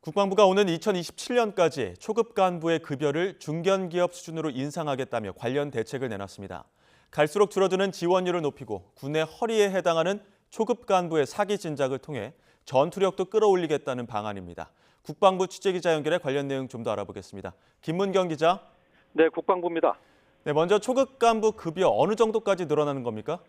국방부가 오는 2027년까지 초급 간부의 급여를 중견기업 수준으로 인상하겠다며 관련 대책을 내놨습니다. 갈수록 줄어드는 지원율을 높이고 군의 허리에 해당하는 초급 간부의 사기 진작을 통해 전투력도 끌어올리겠다는 방안입니다. 국방부 취재기자 연결해 관련 내용 좀 더 알아보겠습니다. 김문경 기자. 네, 국방부입니다. 네, 먼저 초급 간부 급여 어느 정도까지 늘어나는 겁니까?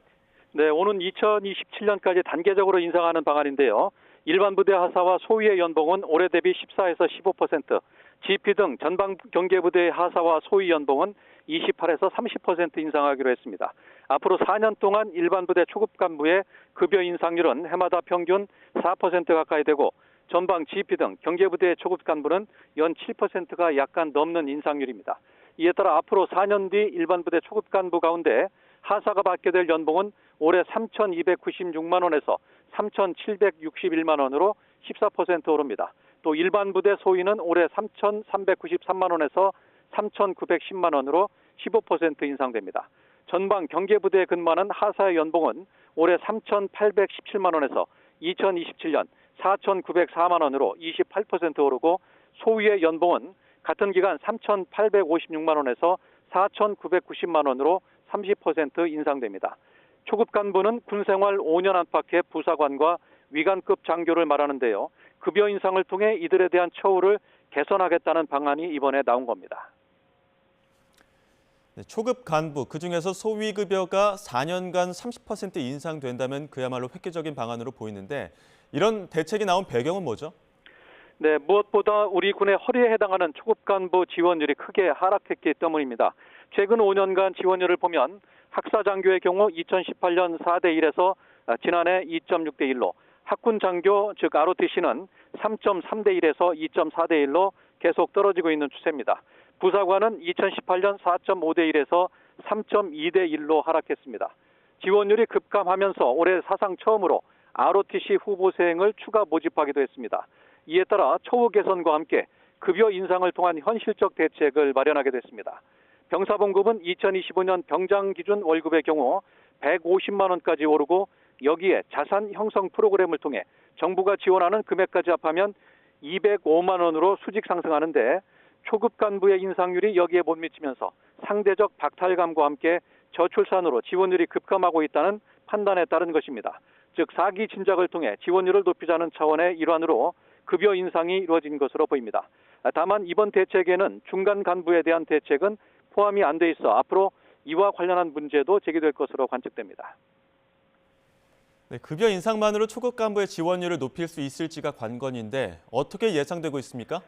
네, 오는 2027년까지 단계적으로 인상하는 방안인데요. 일반 부대 하사와 소위의 연봉은 올해 대비 14에서 15%, GP 등 전방 경계부대의 하사와 소위 연봉은 28에서 30% 인상하기로 했습니다. 앞으로 4년 동안 일반 부대 초급 간부의 급여 인상률은 해마다 평균 4% 가까이 되고 전방 GP 등 경계부대의 초급 간부는 연 7%가 약간 넘는 인상률입니다. 이에 따라 앞으로 4년 뒤 일반 부대 초급 간부 가운데 하사가 받게 될 연봉은 올해 3,296만 원에서 3,761만 원으로 14% 오릅니다. 또 일반 부대 소위는 올해 3,393만 원에서 3,910만 원으로 15% 인상됩니다. 전방 경계부대에 근무하는 하사의 연봉은 올해 3,817만 원에서 2027년 4,904만 원으로 28% 오르고 소위의 연봉은 같은 기간 3,856만 원에서 4,990만 원으로 30% 인상됩니다. 초급 간부는 군생활 5년 안팎의 부사관과 위관급 장교를 말하는데요. 급여 인상을 통해 이들에 대한 처우를 개선하겠다는 방안이 이번에 나온 겁니다. 네, 초급 간부, 그중에서 소위 급여가 4년간 30% 인상된다면 그야말로 획기적인 방안으로 보이는데 이런 대책이 나온 배경은 뭐죠? 네, 무엇보다 우리 군의 허리에 해당하는 초급 간부 지원율이 크게 하락했기 때문입니다. 최근 5년간 지원율을 보면 학사 장교의 경우 2018년 4대 1에서 지난해 2.6대 1로, 학군 장교 즉 ROTC는 3.3대 1에서 2.4대 1로 계속 떨어지고 있는 추세입니다. 부사관은 2018년 4.5대 1에서 3.2대 1로 하락했습니다. 지원율이 급감하면서 올해 사상 처음으로 ROTC 후보생을 추가 모집하기도 했습니다. 이에 따라 처우 개선과 함께 급여 인상을 통한 현실적 대책을 마련하게 됐습니다. 병사봉급은 2025년 병장 기준 월급의 경우 150만 원까지 오르고 여기에 자산 형성 프로그램을 통해 정부가 지원하는 금액까지 합하면 205만 원으로 수직 상승하는데 초급 간부의 인상률이 여기에 못 미치면서 상대적 박탈감과 함께 저출산으로 지원율이 급감하고 있다는 판단에 따른 것입니다. 즉 사기 진작을 통해 지원율을 높이자는 차원의 일환으로 급여 인상이 이루어진 것으로 보입니다. 다만 이번 대책에는 중간 간부에 대한 대책은 포함이 안 돼 있어 앞으로 이와 관련한 문제도 제기될 것으로 관측됩니다. 네, 급여 인상만으로 초급 간부의 지원율을 높일 수 있을지가 관건인데 어떻게 예상되고 있습니까?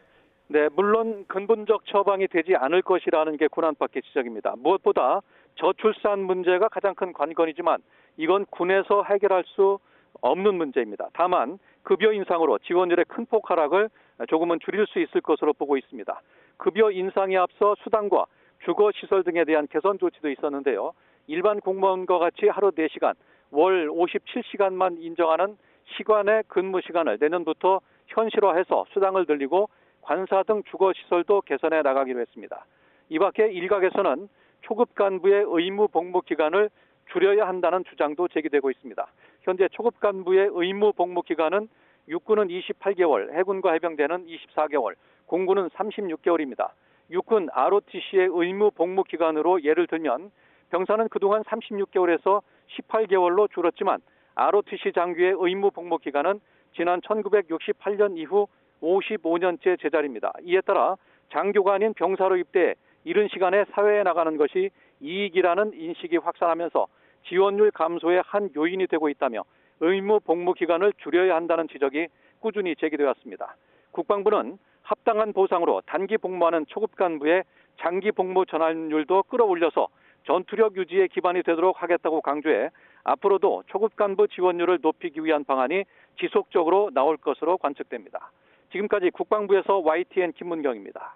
네, 물론 근본적 처방이 되지 않을 것이라는 게 군 안팎의 지적입니다. 무엇보다 저출산 문제가 가장 큰 관건이지만 이건 군에서 해결할 수 없는 문제입니다. 다만 급여 인상으로 지원율의 큰 폭 하락을 조금은 줄일 수 있을 것으로 보고 있습니다. 급여 인상에 앞서 수당과 주거시설 등에 대한 개선 조치도 있었는데요. 일반 공무원과 같이 하루 4시간, 월 57시간만 인정하는 시간의 근무 시간을 내년부터 현실화해서 수당을 늘리고 관사 등 주거시설도 개선해 나가기로 했습니다. 이 밖에 일각에서는 초급 간부의 의무 복무 기간을 줄여야 한다는 주장도 제기되고 있습니다. 현재 초급 간부의 의무 복무 기간은 육군은 28개월, 해군과 해병대는 24개월, 공군은 36개월입니다. 육군 ROTC의 의무 복무 기간으로 예를 들면 병사는 그동안 36개월에서 18개월로 줄었지만 ROTC 장교의 의무 복무 기간은 지난 1968년 이후 55년째 제자리입니다. 이에 따라 장교가 아닌 병사로 입대해 이른 시간에 사회에 나가는 것이 이익이라는 인식이 확산하면서 지원율 감소의 한 요인이 되고 있다며 의무 복무 기간을 줄여야 한다는 지적이 꾸준히 제기되었습니다. 국방부는 합당한 보상으로 단기 복무하는 초급 간부의 장기 복무 전환율도 끌어올려서 전투력 유지에 기반이 되도록 하겠다고 강조해 앞으로도 초급 간부 지원율을 높이기 위한 방안이 지속적으로 나올 것으로 관측됩니다. 지금까지 국방부에서 YTN 김문경입니다.